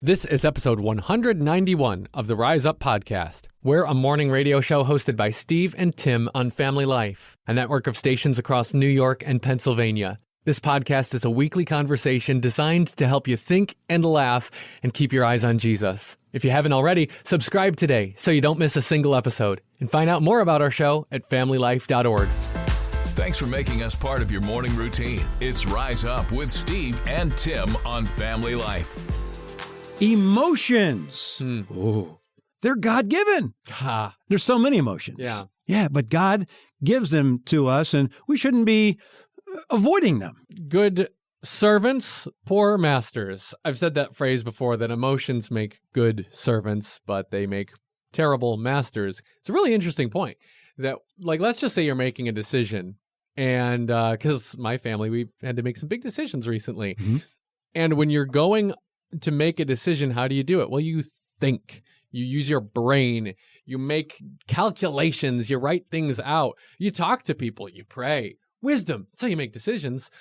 This is episode 191 of the Rise Up podcast. We're a morning radio show hosted by Steve and Tim on Family Life, a network of stations across New York and Pennsylvania. This podcast is a weekly conversation designed to help you think and laugh and keep your eyes on Jesus. If you haven't already, subscribe today so you don't miss a single episode. And find out more about our show at familylife.org. Thanks for making us part of your morning routine. It's Rise Up with Steve and Tim on Family Life. Emotions. They're God-given. There's so many emotions. Yeah, but God gives them to us, and we shouldn't be avoiding them. Good servants, poor masters. I've said that phrase before, that emotions make good servants, but they make terrible masters. It's a really interesting point. That, like, let's just say you're making a decision, and because my family, we had to make some big decisions recently. And when you're going to make a decision, how do you do it? Well, you think. You use your brain. You make calculations. You write things out. You talk to people. You pray. Wisdom. That's how you make decisions.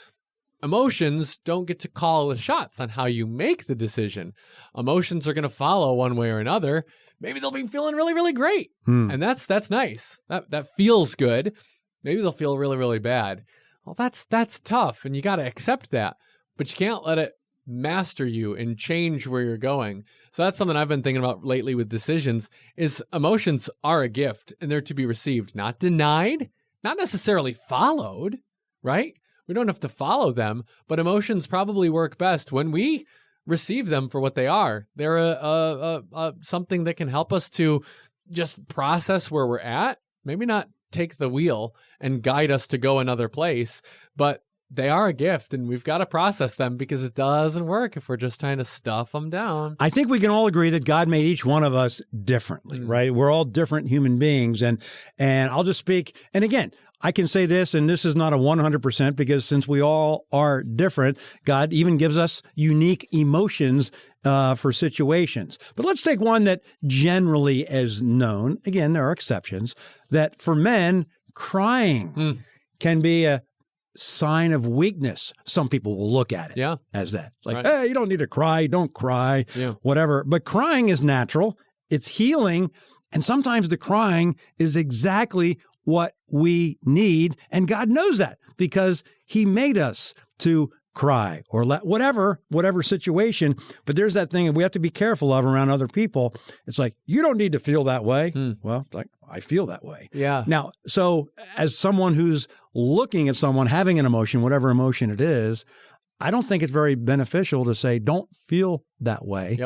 Emotions don't get to call the shots on how you make the decision. Emotions are going to follow one way or another. Maybe they'll be feeling really, really great. And that's nice. That feels good. Maybe they'll feel really, really bad. Well, that's tough, and you got to accept that. But you can't let it master you and change where you're going. So that's something I've been thinking about lately with decisions, is emotions are a gift, and they're to be received, not denied, not necessarily followed, right? We don't have to follow them, but emotions probably work best when we receive them for what they are. They're a something that can help us to just process where we're at, maybe not take the wheel and guide us to go another place, but they are a gift, and we've got to process them, because it doesn't work if we're just trying to stuff them down. I think we can all agree that God made each one of us differently, right? We're all different human beings. And I'll just speak. And again, I can say this, and this is not a 100%, because since we all are different, God even gives us unique emotions for situations. But let's take one that generally is known. Again, there are exceptions, that for men, crying can be a sign of weakness. Some people will look at it as that. It's like, hey, you don't need to cry. Don't cry, whatever. But crying is natural. It's healing. And sometimes the crying is exactly what we need. And God knows that, because he made us to cry or let whatever situation. But there's that thing that we have to be careful of around other people. It's like, you don't need to feel that way. Well, like, I feel that way. Yeah. Now, so as someone who's looking at someone having an emotion, whatever emotion it is, I don't think it's very beneficial to say, don't feel that way,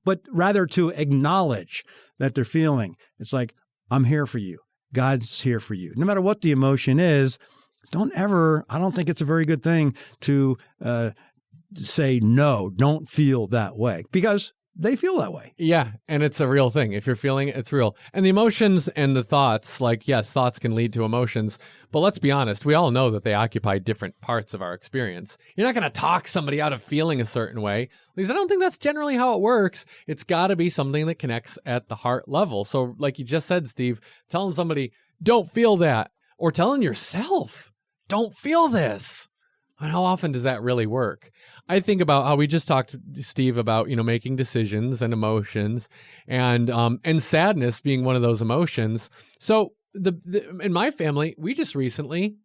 but rather to acknowledge that they're feeling. It's like, I'm here for you. God's here for you. No matter what the emotion is, I don't think it's a very good thing to say, no, don't feel that way, because they feel that way. Yeah, and it's a real thing. If you're feeling it, it's real. And the emotions and the thoughts, like, yes, thoughts can lead to emotions, but let's be honest, we all know that they occupy different parts of our experience. You're not going to talk somebody out of feeling a certain way. At least I don't think that's generally how it works. It's got to be something that connects at the heart level. So like you just said, Steve, telling somebody, don't feel that, or telling yourself, don't feel this. And how often does that really work? I think about how we just talked, Steve, about, making decisions and emotions, and sadness being one of those emotions. So in my family, we just recently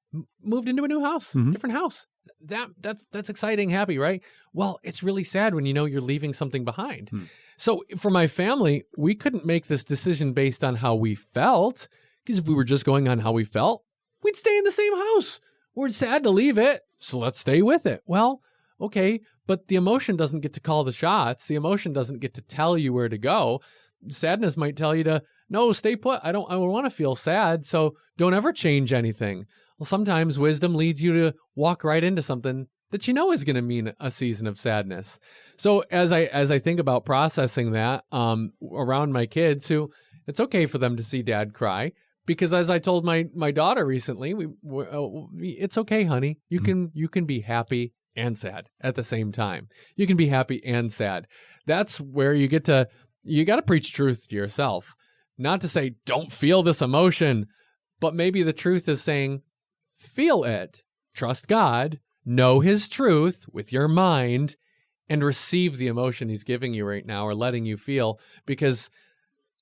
moved into a new house, different house. That's exciting, happy, right? Well, it's really sad when you're leaving something behind. So for my family, we couldn't make this decision based on how we felt, because if we were just going on how we felt, we'd stay in the same house. We're sad to leave it, so let's stay with it. Well, okay, but the emotion doesn't get to call the shots. The emotion doesn't get to tell you where to go. Sadness might tell you to, no, stay put. I want to feel sad, so don't ever change anything. Well, sometimes wisdom leads you to walk right into something that is going to mean a season of sadness. So as I think about processing that around my kids, who it's okay for them to see dad cry. Because as I told my daughter recently, it's okay, honey. You can be happy and sad at the same time. You can be happy and sad. That's where you got to preach truth to yourself. Not to say, don't feel this emotion, but maybe the truth is saying, feel it, trust God, know his truth with your mind, and receive the emotion he's giving you right now or letting you feel, because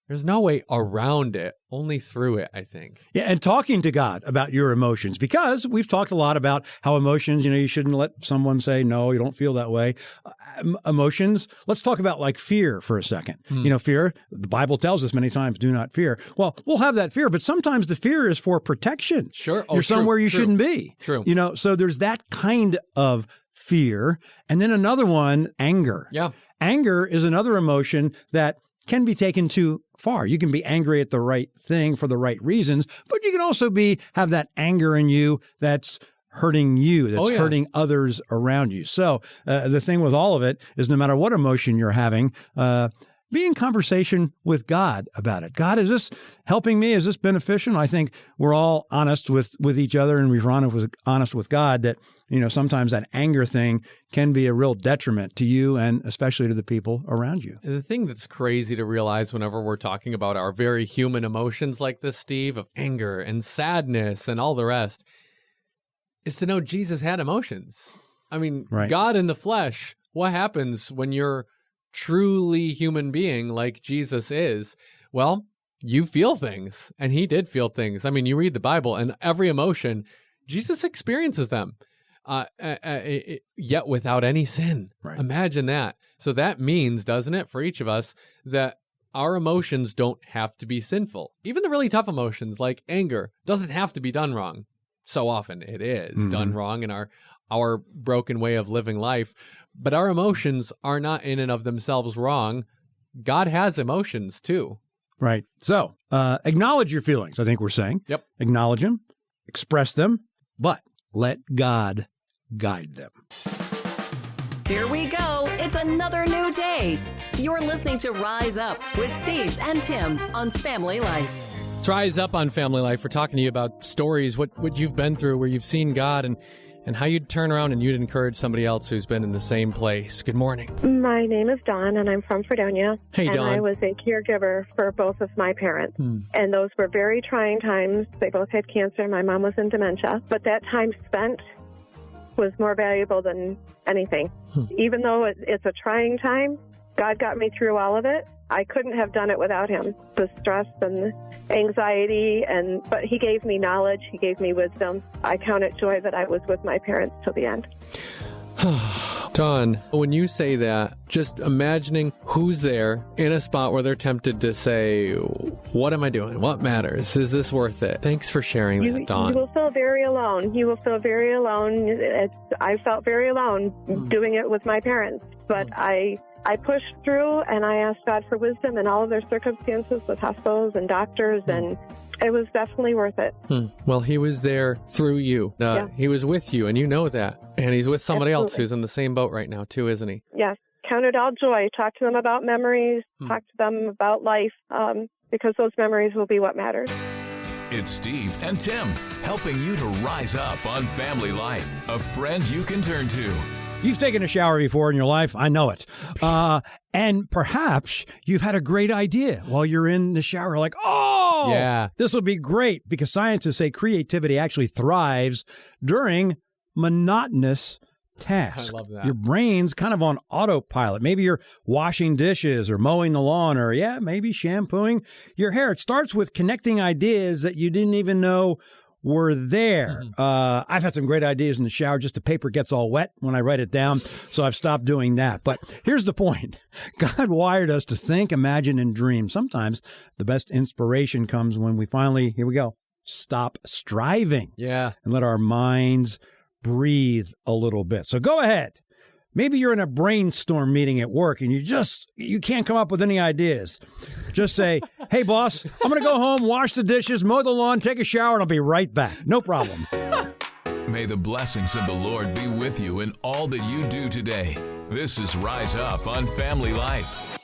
there's no way around it, only through it, I think. Yeah, and talking to God about your emotions, because we've talked a lot about how emotions, you shouldn't let someone say, no, you don't feel that way. Emotions, let's talk about like fear for a second. Fear, the Bible tells us many times, do not fear. Well, we'll have that fear, but sometimes the fear is for protection. Sure. You're somewhere you shouldn't be. True. So there's that kind of fear. And then another one, anger. Yeah. Anger is another emotion that can be taken too far. You can be angry at the right thing for the right reasons, but you can also have that anger in you that's hurting you, that's hurting others around you. So the thing with all of it is no matter what emotion you're having, be in conversation with God about it. God, is this helping me? Is this beneficial? I think we're all honest with each other, and we're honest with God that, sometimes that anger thing can be a real detriment to you and especially to the people around you. And the thing that's crazy to realize whenever we're talking about our very human emotions like this, Steve, of anger and sadness and all the rest, is to know Jesus had emotions. I mean, right. God in the flesh, what happens when you're truly human being like Jesus is? Well, you feel things, and he did feel things. I mean, you read the Bible, and every emotion, Jesus experiences them, yet without any sin. Right. Imagine that. So that means, doesn't it, for each of us, that our emotions don't have to be sinful. Even the really tough emotions like anger doesn't have to be done wrong. So often it is done wrong in our broken way of living life. But our emotions are not in and of themselves wrong. God has emotions too. Right. So acknowledge your feelings, I think we're saying. Yep. Acknowledge them, express them, but let God guide them. Here we go. It's another new day. You're listening to Rise Up with Steve and Tim on Family Life. Let's rise up on Family Life. We're talking to you about stories, what you've been through, where you've seen God, and how you'd turn around and you'd encourage somebody else who's been in the same place. Good morning. My name is Dawn, and I'm from Fredonia. Hey, Dawn. And I was a caregiver for both of my parents. And those were very trying times. They both had cancer. My mom was in dementia. But that time spent was more valuable than anything. Even though it's a trying time, God got me through all of it. I couldn't have done it without him. The stress and the anxiety, but he gave me knowledge. He gave me wisdom. I count it joy that I was with my parents till the end. Dawn, when you say that, just imagining who's there in a spot where they're tempted to say, what am I doing? What matters? Is this worth it? Thanks for sharing that, Dawn. You will feel very alone. You will feel very alone. I felt very alone doing it with my parents, but I pushed through, and I asked God for wisdom in all of their circumstances with hospitals and doctors, and it was definitely worth it. Well, he was there through you. He was with you, and you know that. And he's with somebody else who's in the same boat right now, too, isn't he? Yes. Count it all joy. Talk to them about memories. Talk to them about life, because those memories will be what matters. It's Steve and Tim helping you to rise up on Family Life, a friend you can turn to. You've taken a shower before in your life. I know it. And perhaps you've had a great idea while you're in the shower. Like, this will be great, because scientists say creativity actually thrives during monotonous tasks. I love that. Your brain's kind of on autopilot. Maybe you're washing dishes or mowing the lawn or, maybe shampooing your hair. It starts with connecting ideas that you didn't even know were there. I've had some great ideas in the shower, just the paper gets all wet when I write it down, so I've stopped doing that. But here's the point. God wired us to think, imagine, and dream. Sometimes the best inspiration comes when we finally, stop striving. Yeah. And let our minds breathe a little bit. So go ahead. Maybe you're in a brainstorm meeting at work and you can't come up with any ideas. Just say, hey, boss, I'm going to go home, wash the dishes, mow the lawn, take a shower, and I'll be right back. No problem. May the blessings of the Lord be with you in all that you do today. This is Rise Up on Family Life.